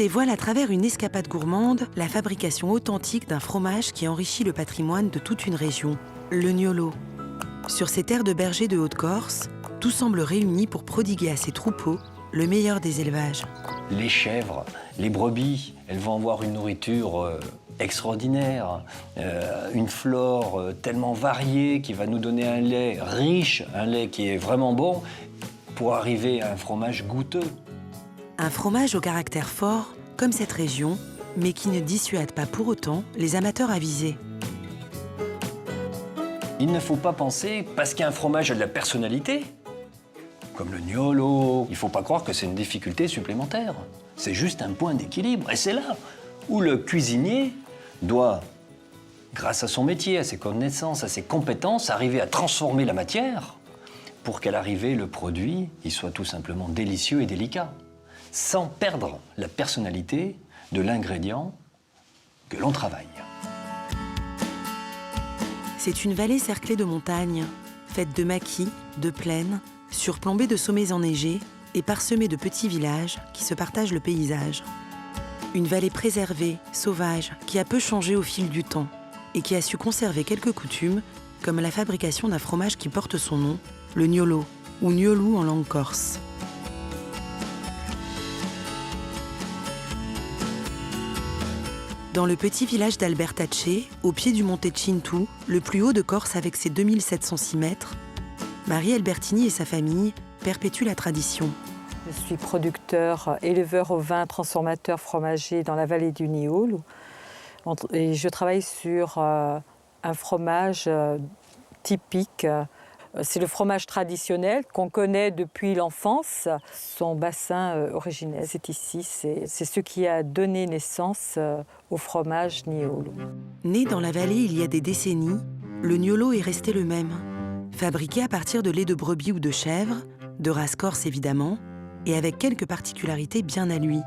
dévoile à travers une escapade gourmande la fabrication authentique d'un fromage qui enrichit le patrimoine de toute une région, le gnolo. Sur ces terres de bergers de Haute-Corse, tout semble réuni pour prodiguer à ses troupeaux le meilleur des élevages. Les chèvres, les brebis, elles vont avoir une nourriture extraordinaire, une flore tellement variée qui va nous donner un lait riche, un lait qui est vraiment bon, pour arriver à un fromage goûteux. Un fromage au caractère fort, comme cette région, mais qui ne dissuade pas pour autant les amateurs avisés. Il ne faut pas penser, parce qu'un fromage a de la personnalité, comme le gnolo, il ne faut pas croire que c'est une difficulté supplémentaire. C'est juste un point d'équilibre. Et c'est là où le cuisinier doit, grâce à son métier, à ses connaissances, à ses compétences, arriver à transformer la matière pour qu'à l'arrivée, le produit, il soit tout simplement délicieux et délicat, sans perdre la personnalité de l'ingrédient que l'on travaille. C'est une vallée cerclée de montagnes, faite de maquis, de plaines, surplombée de sommets enneigés et parsemée de petits villages qui se partagent le paysage. Une vallée préservée, sauvage, qui a peu changé au fil du temps et qui a su conserver quelques coutumes, comme la fabrication d'un fromage qui porte son nom, le gnolo, ou gnolou en langue corse. Dans le petit village d'Albertace, au pied du monte Cintoux, le plus haut de Corse avec ses 2706 mètres, Marie Albertini et sa famille perpétuent la tradition. Je suis producteur, éleveur ovin, transformateur fromager dans la vallée du Nioul. Et je travaille sur un fromage typique. C'est le fromage traditionnel qu'on connaît depuis l'enfance. Son bassin originel, c'est ici. C'est ce qui a donné naissance au fromage Nioul. Né dans la vallée il y a des décennies, le gnolo est resté le même. Fabriqué à partir de lait de brebis ou de chèvre, de race corse évidemment, et avec quelques particularités bien à lui.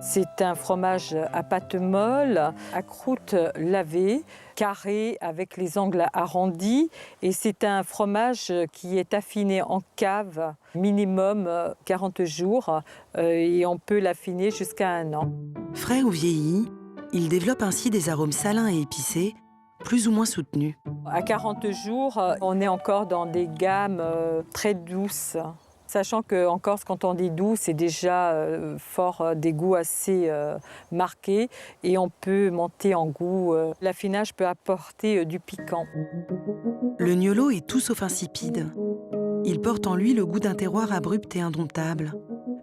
C'est un fromage à pâte molle, à croûte lavée, carré avec les angles arrondis. Et c'est un fromage qui est affiné en cave, minimum 40 jours, et on peut l'affiner jusqu'à 1 an. Frais ou vieilli, il développe ainsi des arômes salins et épicés, plus ou moins soutenus. À 40 jours, on est encore dans des gammes très douces. Sachant qu'en Corse, quand on dit doux, c'est déjà fort des goûts assez marqués et on peut monter en goût. L'affinage peut apporter du piquant. Le gnolo est tout sauf insipide. Il porte en lui le goût d'un terroir abrupt et indomptable.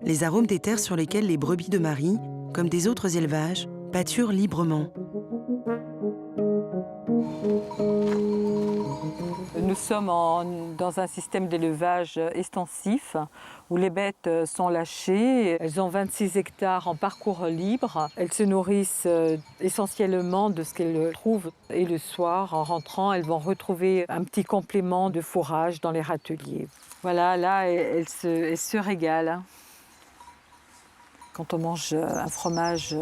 Les arômes des terres sur lesquelles les brebis de Marie, comme des autres élevages, pâturent librement. Nous sommes dans un système d'élevage extensif où les bêtes sont lâchées. Elles ont 26 hectares en parcours libre. Elles se nourrissent essentiellement de ce qu'elles trouvent. Et le soir, en rentrant, elles vont retrouver un petit complément de fourrage dans les râteliers. Voilà, là, elles se régalent. Quand on mange un fromage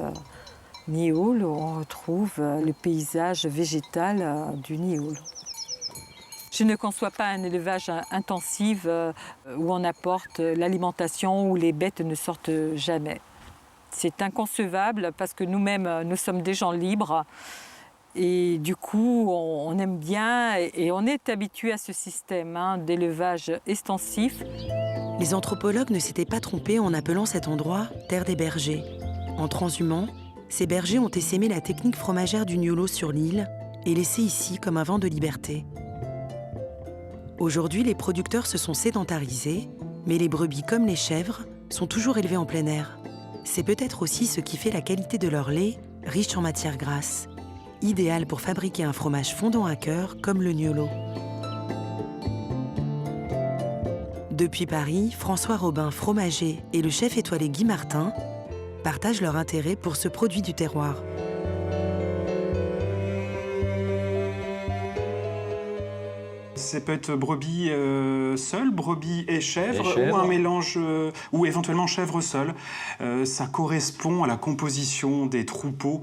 Nioul, on retrouve le paysage végétal du Nioul. Je ne conçois pas un élevage intensif où on apporte l'alimentation, où les bêtes ne sortent jamais. C'est inconcevable parce que nous-mêmes, nous sommes des gens libres. Et du coup, on aime bien et on est habitué à ce système d'élevage extensif. Les anthropologues ne s'étaient pas trompés en appelant cet endroit « terre des bergers ». En transhumant, ces bergers ont essaimé la technique fromagère du gnolo sur l'île et laissé ici comme un vent de liberté. Aujourd'hui, les producteurs se sont sédentarisés, mais les brebis comme les chèvres sont toujours élevées en plein air. C'est peut-être aussi ce qui fait la qualité de leur lait, riche en matières grasses, idéal pour fabriquer un fromage fondant à cœur comme le gnolo. Depuis Paris, François Robin, fromager, et le chef étoilé Guy Martin partagent leur intérêt pour ce produit du terroir. Ça peut être brebis seule, brebis et chèvre, Et ou un mélange, ou éventuellement chèvre seule. Ça correspond à la composition des troupeaux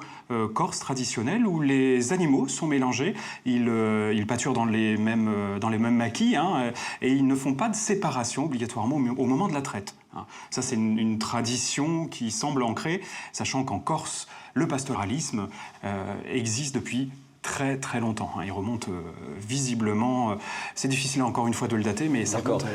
corses traditionnels où les animaux sont mélangés. Ils pâturent dans les mêmes maquis, hein, et ils ne font pas de séparation obligatoirement au moment de la traite. Hein. Ça, c'est une tradition qui semble ancrée, sachant qu'en Corse, le pastoralisme existe depuis très très longtemps. Il remonte visiblement, c'est difficile encore une fois de le dater, mais ça remonte.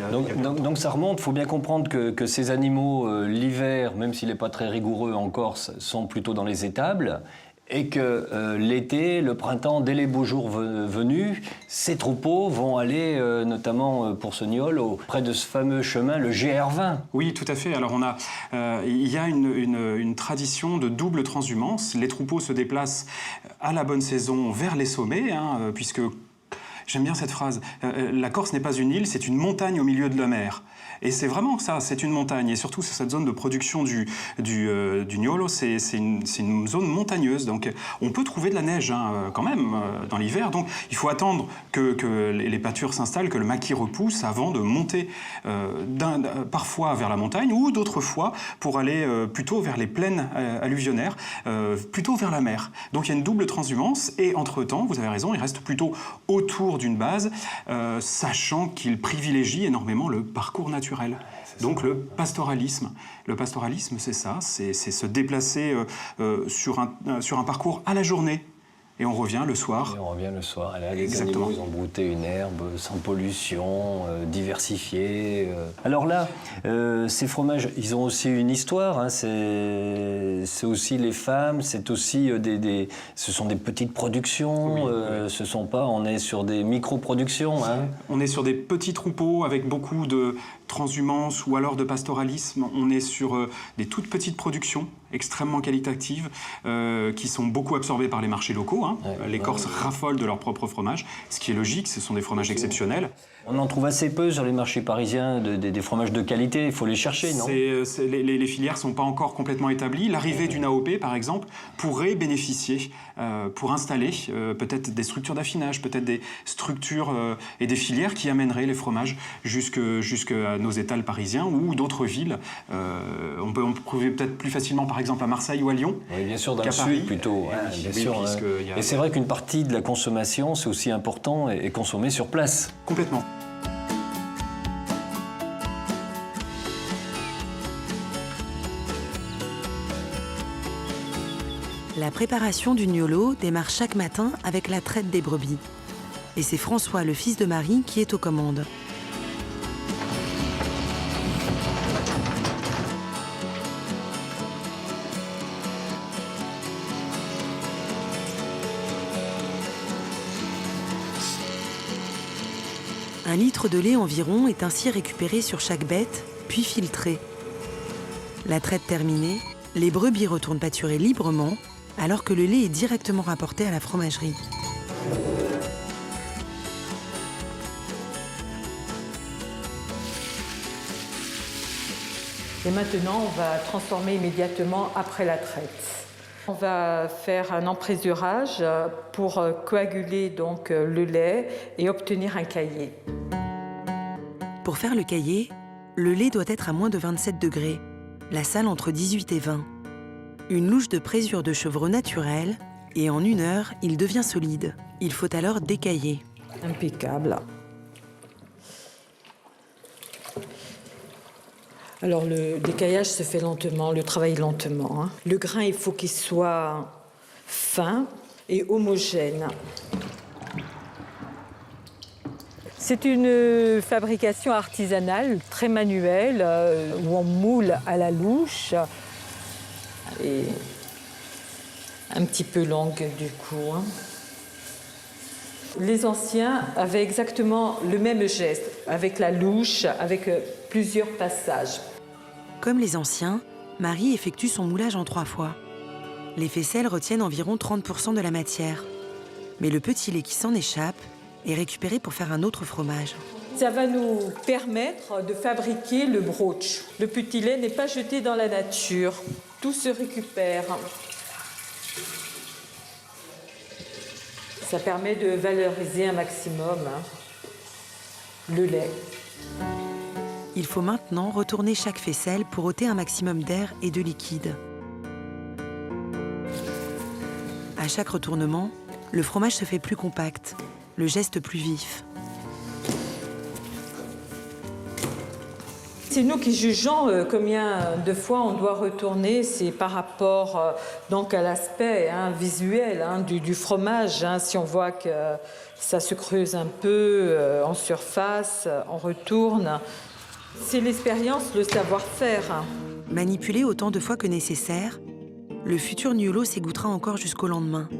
Donc ça remonte, il faut bien comprendre que ces animaux, l'hiver, même s'il n'est pas très rigoureux en Corse, sont plutôt dans les étables. Et que l'été, le printemps, dès les beaux jours venus, ces troupeaux vont aller, notamment pour ce gnôle, près de ce fameux chemin, le GR20. Oui, tout à fait. Alors il y a une tradition de double transhumance. Les troupeaux se déplacent à la bonne saison vers les sommets, hein, puisque, j'aime bien cette phrase, la Corse n'est pas une île, c'est une montagne au milieu de la mer. Et c'est vraiment ça, c'est une montagne. Et surtout, cette zone de production du gnôle, c'est une zone montagneuse. Donc, on peut trouver de la neige quand même dans l'hiver. Donc, il faut attendre que les pâtures s'installent, que le maquis repousse avant de monter parfois vers la montagne ou d'autres fois pour aller plutôt vers les plaines alluvionnaires, plutôt vers la mer. Donc, il y a une double transhumance. Et entre-temps, vous avez raison, il reste plutôt autour d'une base, sachant qu'il privilégie énormément le parcours naturel. Donc le pastoralisme. Le pastoralisme, c'est ça, c'est se déplacer sur un parcours à la journée. Et on revient le soir. Et on revient le soir. Et là, les Exactement. animaux, ils ont brouté une herbe sans pollution, diversifiée. Alors là, ces fromages, ils ont aussi une histoire. Hein, c'est aussi les femmes, c'est aussi ce sont des petites productions. Oui. Ce sont pas, on est sur des micro-productions. Hein. On est sur des petits troupeaux avec beaucoup de transhumance ou alors de pastoralisme. On est sur des toutes petites productions extrêmement qualitatives qui sont beaucoup absorbées par les marchés locaux. Hein. Ouais, les Corses raffolent de leur propre fromage, ce qui est logique, ce sont des fromages exceptionnels. On en trouve assez peu sur les marchés parisiens, des fromages de qualité, il faut les chercher, non ? Les filières ne sont pas encore complètement établies. L'arrivée d'une AOP, par exemple, pourrait bénéficier pour installer peut-être des structures d'affinage, peut-être des structures et des filières qui amèneraient les fromages jusqu'à nos étals parisiens ou d'autres villes. On peut en trouver peut-être plus facilement, par exemple, à Marseille ou à Lyon. Oui, bien sûr, dans le Paris. sud plutôt. Oui, bien oui, sûr, puisque Et c'est vrai qu'une partie de la consommation, c'est aussi important, et consommée sur place. Complètement. La préparation du gnôlo démarre chaque matin avec la traite des brebis. Et c'est François, le fils de Marie, qui est aux commandes. Un litre de lait environ est ainsi récupéré sur chaque bête, puis filtré. La traite terminée, les brebis retournent pâturer librement, alors que le lait est directement rapporté à la fromagerie. Et maintenant, on va transformer immédiatement après la traite. On va faire un emprésurage pour coaguler donc le lait et obtenir un caillé. Pour faire le caillé, le lait doit être à moins de 27 degrés, la salle entre 18 et 20. Une louche de présure de chevreau naturelle et en 1 heure, il devient solide. Il faut alors décailler. Impeccable. Alors le décaillage se fait lentement, le travail lentement. Hein. Le grain, il faut qu'il soit fin et homogène. C'est une fabrication artisanale, très manuelle, où on moule à la louche et un petit peu longue du coup. Hein. Les anciens avaient exactement le même geste, avec la louche, avec plusieurs passages. Comme les anciens, Marie effectue son moulage en 3 fois. Les faisselles retiennent environ 30% de la matière. Mais le petit lait qui s'en échappe est récupéré pour faire un autre fromage. Ça va nous permettre de fabriquer le brooch. Le petit lait n'est pas jeté dans la nature. Tout se récupère. Ça permet de valoriser un maximum. le lait. Il faut maintenant retourner chaque faisselle pour ôter un maximum d'air et de liquide. À chaque retournement, le fromage se fait plus compact, le geste plus vif. C'est nous qui jugeons combien de fois on doit retourner, c'est par rapport donc à l'aspect visuel du fromage. Si on voit que ça se creuse un peu en surface, on retourne. C'est l'expérience, le savoir-faire. Manipulé autant de fois que nécessaire, le futur gnôlot s'égouttera encore jusqu'au lendemain.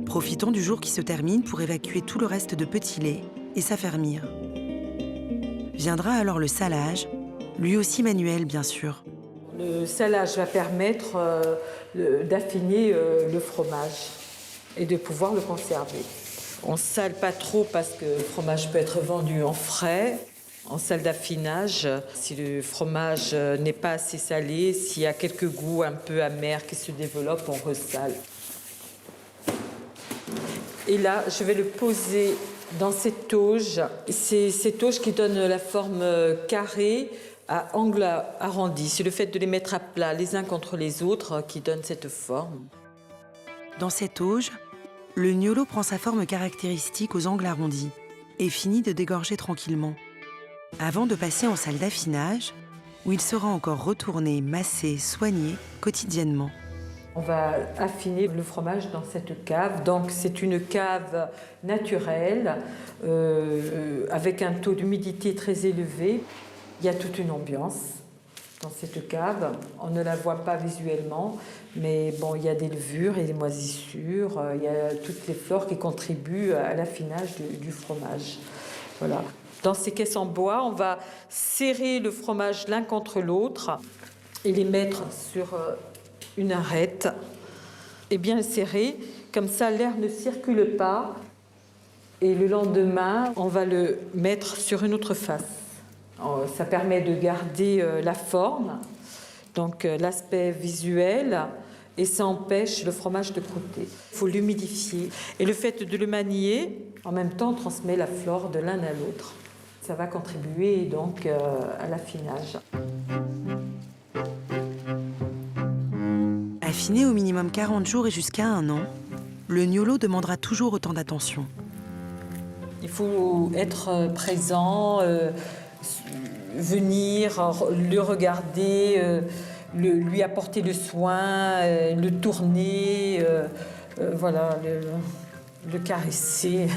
Profitons du jour qui se termine pour évacuer tout le reste de petit lait et s'affermir. Viendra alors le salage, lui aussi manuel bien sûr. Le salage va permettre d'affiner le fromage et de pouvoir le conserver. On ne sale pas trop parce que le fromage peut être vendu en frais. En salle d'affinage, si le fromage n'est pas assez salé, s'il y a quelques goûts un peu amers qui se développent, on ressale. Et là, je vais le poser dans cette auge. C'est cette auge qui donne la forme carrée à angle arrondi. C'est le fait de les mettre à plat les uns contre les autres qui donne cette forme. Dans cette auge, le gnôlot prend sa forme caractéristique aux angles arrondis et finit de dégorger tranquillement. Avant de passer en salle d'affinage, où il sera encore retourné, massé, soigné quotidiennement. On va affiner le fromage dans cette cave. Donc c'est une cave naturelle, avec un taux d'humidité très élevé. Il y a toute une ambiance dans cette cave. On ne la voit pas visuellement, mais bon, il y a des levures et des moisissures. Il y a toutes les flores qui contribuent à l'affinage du fromage. Voilà. Dans ces caisses en bois, on va serrer le fromage l'un contre l'autre et les mettre sur une arête et bien les serrer. Comme ça, l'air ne circule pas. Et le lendemain, on va le mettre sur une autre face. Ça permet de garder la forme, donc l'aspect visuel, et ça empêche le fromage de croûter. Il faut l'humidifier. Et le fait de le manier, en même temps, transmet la flore de l'un à l'autre. Ça va contribuer donc à l'affinage. Affiné au minimum 40 jours et jusqu'à 1 an, le gnôlot demandera toujours autant d'attention. Il faut être présent, venir, le regarder, lui apporter le soin, le tourner, voilà, le caresser.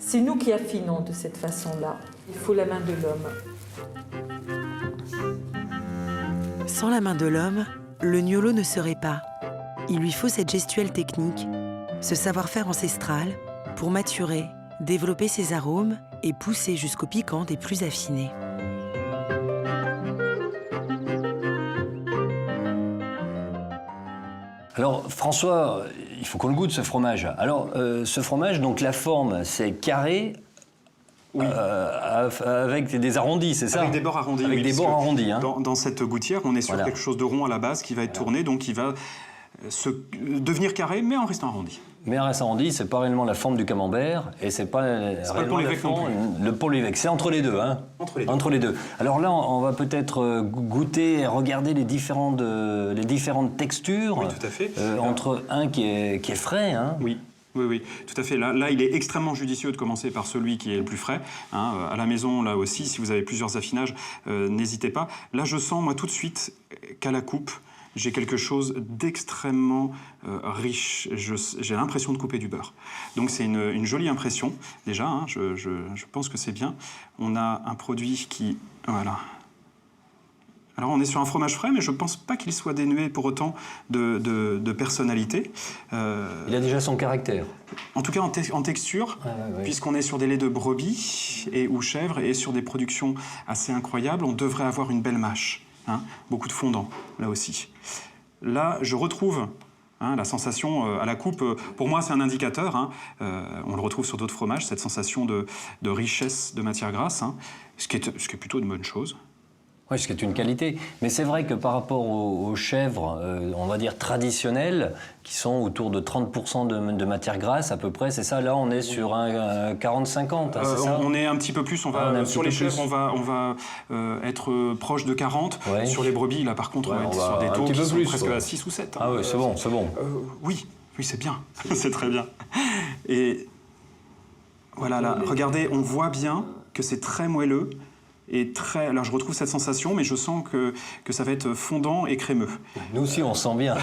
C'est nous qui affinons de cette façon-là. Il faut la main de l'homme. Sans la main de l'homme, le gnôlot ne serait pas. Il lui faut cette gestuelle technique, ce savoir-faire ancestral pour maturer, développer ses arômes et pousser jusqu'au piquant des plus affinés. Alors François, il faut qu'on le goûte ce fromage. Alors ce fromage, donc la forme c'est carré, oui. Avec des arrondis, c'est ça? Avec des bords arrondis. Avec des bords arrondis. Hein. Dans cette gouttière, on est sur quelque chose de rond à la base qui va être tourné, donc il va devenir carré, mais en restant arrondi. Mais un reste arrondi, c'est pas réellement la forme du camembert et c'est pas réellement le pont l'évêque. C'est entre les deux, hein. Entre les deux. Alors là, on va peut-être goûter et regarder les différentes textures. Oui, tout à fait. Entre un qui est frais, hein. Oui. Oui, tout à fait. Là, il est extrêmement judicieux de commencer par celui qui est le plus frais. Hein. À la maison, là aussi, si vous avez plusieurs affinages, n'hésitez pas. Là, je sens, moi, tout de suite, qu'à la coupe, j'ai quelque chose d'extrêmement riche. J'ai l'impression de couper du beurre. Donc c'est une jolie impression, déjà. Hein, je pense que c'est bien. On a un produit qui... Voilà. Alors on est sur un fromage frais, mais je ne pense pas qu'il soit dénué pour autant de personnalité. Il a déjà son caractère. En tout cas en texture, puisqu'on est sur des laits de brebis ou chèvre et sur des productions assez incroyables, on devrait avoir une belle mâche. Hein, beaucoup de fondant, là aussi. Là, je retrouve la sensation à la coupe. Pour moi, c'est un indicateur. Hein, on le retrouve sur d'autres fromages, cette sensation de richesse de matière grasse, hein, ce qui est plutôt une bonne chose. Oui, ce qui est une qualité. Mais c'est vrai que par rapport aux chèvres, on va dire traditionnelles, qui sont autour de 30% de matière grasse à peu près, c'est ça? Là, on est sur un 40-50, hein, c'est ça? On est un petit peu plus. Sur les chèvres, on va être proche de 40. Ouais. Sur les brebis, là, par contre, on va être sur des taux qui sont presque à 6 ou 7. Ah oui, c'est bon, c'est bon. Oui, c'est bien. C'est très bien. Et voilà, là, regardez, on voit bien que c'est très moelleux. Et très... Alors, je retrouve cette sensation, mais je sens que ça va être fondant et crémeux. Nous aussi, on sent bien.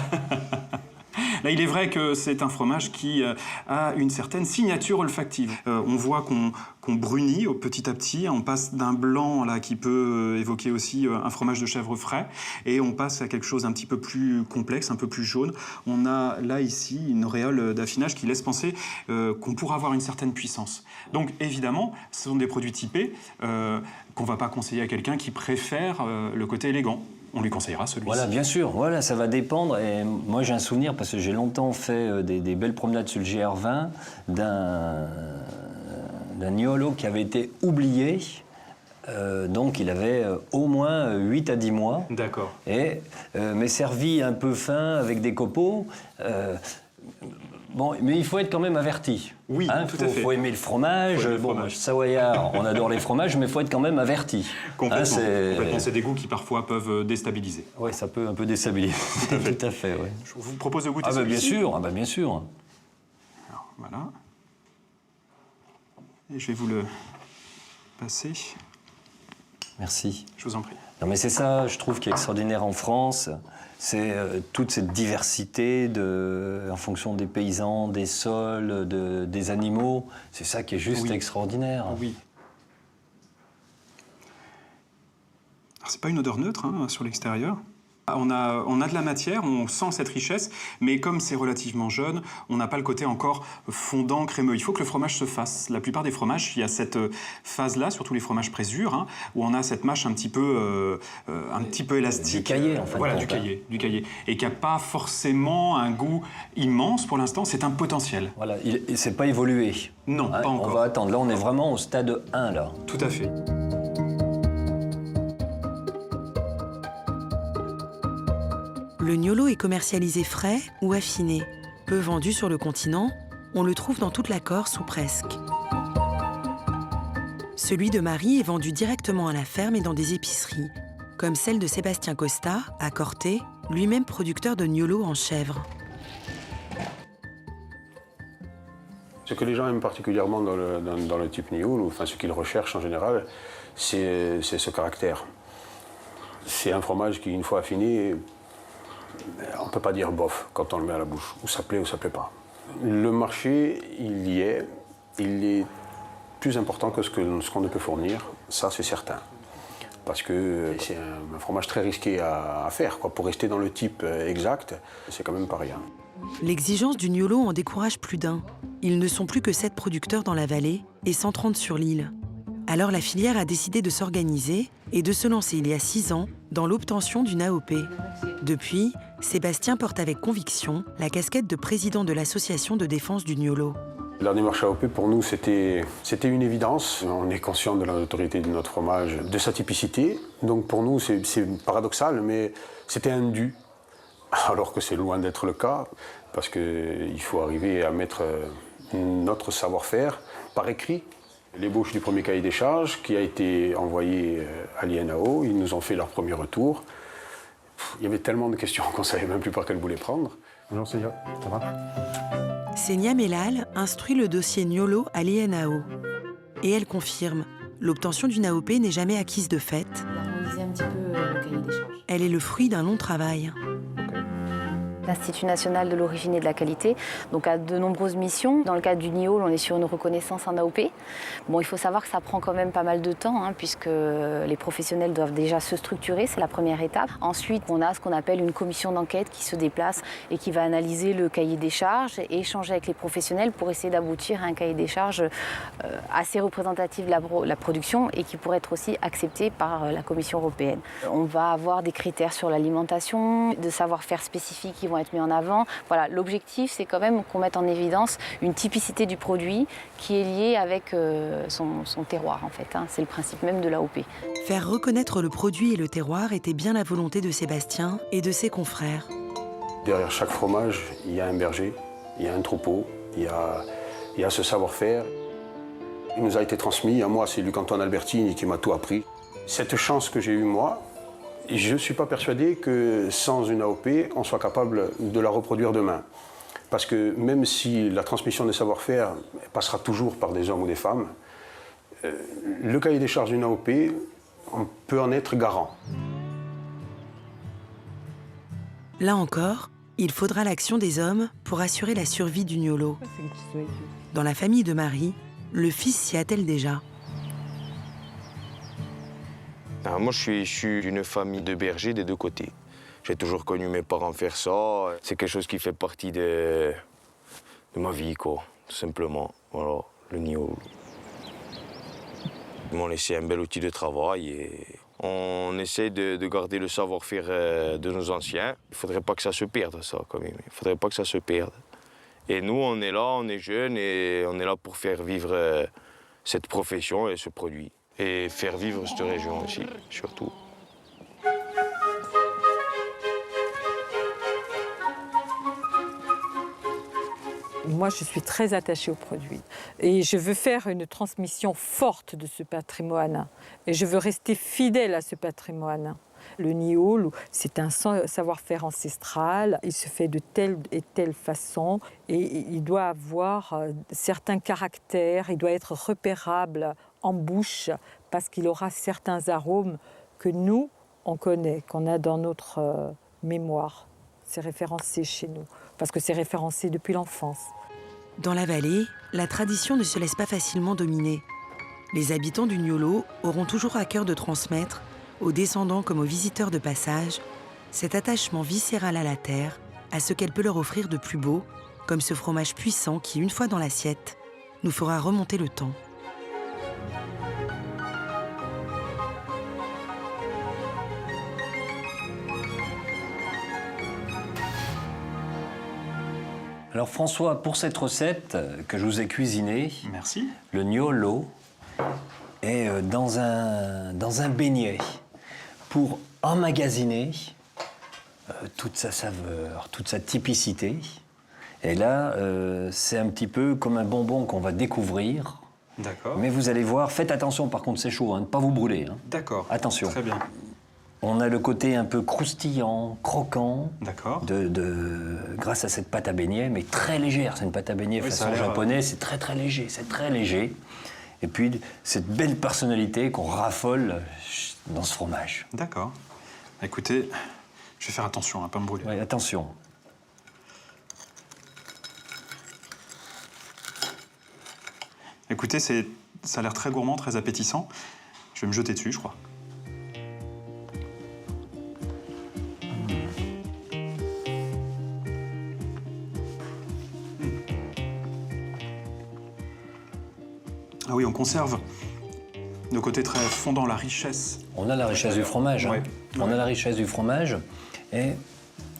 Là, il est vrai que c'est un fromage qui a une certaine signature olfactive. On voit qu'on brunit petit à petit. On passe d'un blanc là, qui peut évoquer aussi un fromage de chèvre frais, et on passe à quelque chose d'un petit peu plus complexe, un peu plus jaune. On a là, ici, une auréole d'affinage qui laisse penser qu'on pourra avoir une certaine puissance. Donc, évidemment, ce sont des produits typés qu'on ne va pas conseiller à quelqu'un qui préfère le côté élégant. On lui conseillera celui-ci. Voilà, bien sûr, voilà, ça va dépendre. Et moi, j'ai un souvenir, parce que j'ai longtemps fait des belles promenades sur le GR20, d'un Niolo qui avait été oublié. Donc, il avait au moins 8 à 10 mois. D'accord. Mais servi un peu fin, avec des copeaux. Bon, mais il faut être quand même averti. Oui, tout à fait. Il faut aimer le fromage. Savoyard, on adore les fromages, mais il faut être quand même averti. Complètement. Complètement. C'est des goûts qui parfois peuvent déstabiliser. Oui, ça peut un peu déstabiliser. Tout à fait, oui. Je vous propose de goûter bien celui-ci. sûr, bien sûr. Alors, voilà. Et je vais vous le passer. Merci. Je vous en prie. Non, mais c'est ça, je trouve, qui est extraordinaire en France. C'est toute cette diversité en fonction des paysans, des sols, des animaux. C'est ça qui est juste extraordinaire. Oui. Alors, c'est pas une odeur neutre sur l'extérieur. On a de la matière, on sent cette richesse, mais comme c'est relativement jeune, on n'a pas le côté encore fondant, crémeux. Il faut que le fromage se fasse. La plupart des fromages, il y a cette phase-là, surtout les fromages présures, où on a cette mâche un petit peu élastique. Du caillé, en fait. Voilà, du caillé. Et qui n'a pas forcément un goût immense pour l'instant, c'est un potentiel. Voilà, c'est pas évolué. Non, pas encore. On va attendre. Là, on est vraiment au stade 1, là. Tout à fait. Le Niolo est commercialisé frais ou affiné. Peu vendu sur le continent, on le trouve dans toute la Corse ou presque. Celui de Marie est vendu directement à la ferme et dans des épiceries, comme celle de Sébastien Costa, à Corté, lui-même producteur de Niolo en chèvre. Ce que les gens aiment particulièrement dans le type Niolo, enfin ce qu'ils recherchent en général, c'est ce caractère. C'est un fromage qui, une fois affiné, on ne peut pas dire bof quand on le met à la bouche, ou ça plaît pas. Le marché, il est plus important que ce qu'on ne peut fournir, ça c'est certain. Parce que c'est un fromage très risqué à faire, quoi. Pour rester dans le type exact, c'est quand même pas rien. L'exigence du Niolo en décourage plus d'un. Ils ne sont plus que 7 producteurs dans la vallée et 130 sur l'île. Alors la filière a décidé de s'organiser et de se lancer il y a 6 ans dans l'obtention d'une AOP. Depuis, Sébastien porte avec conviction la casquette de président de l'association de défense du Niolo. La démarche AOP, pour nous, c'était une évidence. On est conscient de l'autorité de notre fromage, de sa typicité. Donc pour nous, c'est paradoxal, mais c'était un dû. Alors que c'est loin d'être le cas, parce qu'il faut arriver à mettre notre savoir-faire par écrit. L'ébauche du premier cahier des charges qui a été envoyé à l'INAO, ils nous ont fait leur premier retour. Il y avait tellement de questions qu'on ne savait même plus par quelle voulait prendre. Bonjour Seigneur, ça va? Sénia Mellal instruit le dossier Niolo à l'INAO. Et elle confirme, l'obtention d'une AOP n'est jamais acquise de fait. Harmoniser un petit peu le cahier des charges. Elle est le fruit d'un long travail. L'Institut national de l'origine et de la qualité donc a de nombreuses missions. Dans le cadre du Niolo, on est sur une reconnaissance en AOP. Bon, il faut savoir que ça prend quand même pas mal de temps, puisque les professionnels doivent déjà se structurer, c'est la première étape. Ensuite, on a ce qu'on appelle une commission d'enquête qui se déplace et qui va analyser le cahier des charges et échanger avec les professionnels pour essayer d'aboutir à un cahier des charges assez représentatif de la production et qui pourrait être aussi accepté par la Commission européenne. On va avoir des critères sur l'alimentation, de savoir-faire spécifiques qui vont être mis en avant. Voilà, l'objectif, c'est quand même qu'on mette en évidence une typicité du produit qui est liée avec son terroir, en fait. Hein. C'est le principe même de l'AOP. Faire reconnaître le produit et le terroir était bien la volonté de Sébastien et de ses confrères. Derrière chaque fromage, il y a un berger, il y a un troupeau, il y a ce savoir-faire. Il nous a été transmis, à moi, c'est Luc-Antoine Albertini qui m'a tout appris. Cette chance que j'ai eue, moi, je ne suis pas persuadé que sans une AOP, on soit capable de la reproduire demain. Parce que même si la transmission des savoir-faire passera toujours par des hommes ou des femmes, le cahier des charges d'une AOP, on peut en être garant. Là encore, il faudra l'action des hommes pour assurer la survie du gnolo. Dans la famille de Marie, le fils s'y attelle déjà. Alors moi, je suis d'une famille de bergers des deux côtés. J'ai toujours connu mes parents faire ça. C'est quelque chose qui fait partie de ma vie, quoi, tout simplement. Voilà, le gnolo. Ils m'ont laissé un bel outil de travail et on essaie de garder le savoir-faire de nos anciens. Il ne faudrait pas que ça se perde, ça, quand même. Il ne faudrait pas que ça se perde. Et nous, on est là, on est jeunes et on est là pour faire vivre cette profession et ce produit. Et faire vivre cette région aussi, surtout. Moi, je suis très attachée au produit et je veux faire une transmission forte de ce patrimoine et je veux rester fidèle à ce patrimoine. Le gnôle, c'est un savoir-faire ancestral, il se fait de telle et telle façon et il doit avoir certains caractères, il doit être repérable en bouche parce qu'il aura certains arômes que nous, on connaît, qu'on a dans notre mémoire. C'est référencé chez nous, parce que c'est référencé depuis l'enfance. Dans la vallée, la tradition ne se laisse pas facilement dominer. Les habitants du gnolo auront toujours à cœur de transmettre, aux descendants comme aux visiteurs de passage, cet attachement viscéral à la terre, à ce qu'elle peut leur offrir de plus beau, comme ce fromage puissant qui, une fois dans l'assiette, nous fera remonter le temps. Alors François, pour cette recette que je vous ai cuisinée, Merci. le gnolo est dans un beignet pour emmagasiner toute sa saveur, toute sa typicité. Et là, c'est un petit peu comme un bonbon qu'on va découvrir. D'accord. Mais vous allez voir, faites attention par contre, c'est chaud, hein, ne pas vous brûler. Hein. D'accord. Attention. Très bien. On a le côté un peu croustillant, croquant, D'accord. grâce à cette pâte à beignet, mais très légère. C'est une pâte à beignet Oui, ça façon a l'air, japonaise, c'est très très léger, c'est très léger. Et puis cette belle personnalité qu'on raffole dans ce fromage. D'accord. Écoutez, je vais faire attention à ne pas me brûler. Ouais, attention. Écoutez, ça a l'air très gourmand, très appétissant. Je vais me jeter dessus, je crois. Ah oui, on conserve le côté très fondant, la richesse. On a la richesse du fromage. Hein. Ouais. On a la richesse du fromage et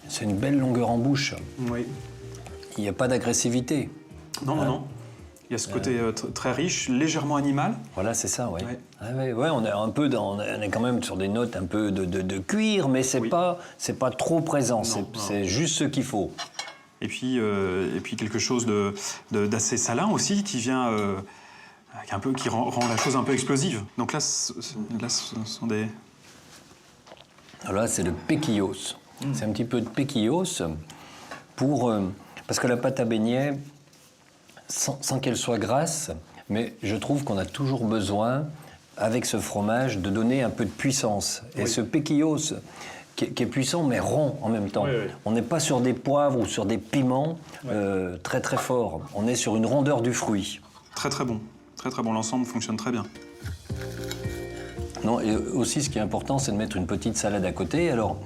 c'est une belle longueur en bouche. Oui. Il n'y a pas d'agressivité. Non, non, non. Il y a ce côté très riche, légèrement animal. Voilà, c'est ça, oui. Ouais. Ah, ouais, on est un peu on est quand même sur des notes un peu de cuir, mais c'est pas trop présent. C'est juste ce qu'il faut. Et puis quelque chose d'assez salin aussi, qui vient, qui rend la chose un peu explosive. Donc là, ce sont des... Alors là, c'est le pequillos. C'est un petit peu de pequillos parce que la pâte à beignet, sans qu'elle soit grasse, mais je trouve qu'on a toujours besoin, avec ce fromage, de donner un peu de puissance. Et ce pequillos, qui est puissant, mais rond en même temps. Oui, oui. On n'est pas sur des poivres ou sur des piments très très forts. On est sur une rondeur du fruit. Très très bon. Très très bon. L'ensemble fonctionne très bien. Non, et aussi, ce qui est important, c'est de mettre une petite salade à côté. Alors,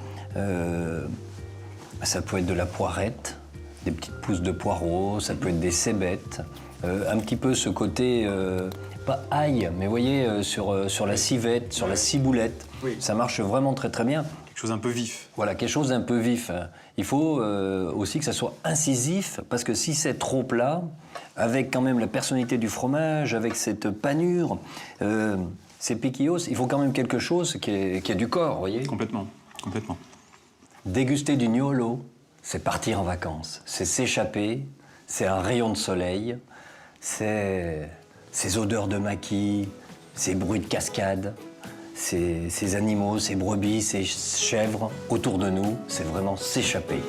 ça peut être de la poirette, des petites pousses de poireaux, ça peut être des cébettes, un petit peu ce côté, pas ail, mais vous voyez, sur la civette, sur la ciboulette. Oui. Ça marche vraiment très très bien. quelque chose un peu vif. Voilà, quelque chose d'un peu vif. Il faut aussi que ça soit incisif, parce que si c'est trop plat, avec quand même la personnalité du fromage, avec cette panure, ces piquillos, il faut quand même quelque chose qui ait du corps, vous voyez. Complètement, complètement. Déguster du gnolo, c'est partir en vacances, c'est s'échapper, c'est un rayon de soleil, c'est ces odeurs de maquis, ces bruits de cascade, ces animaux, ces brebis, ces chèvres autour de nous, c'est vraiment s'échapper.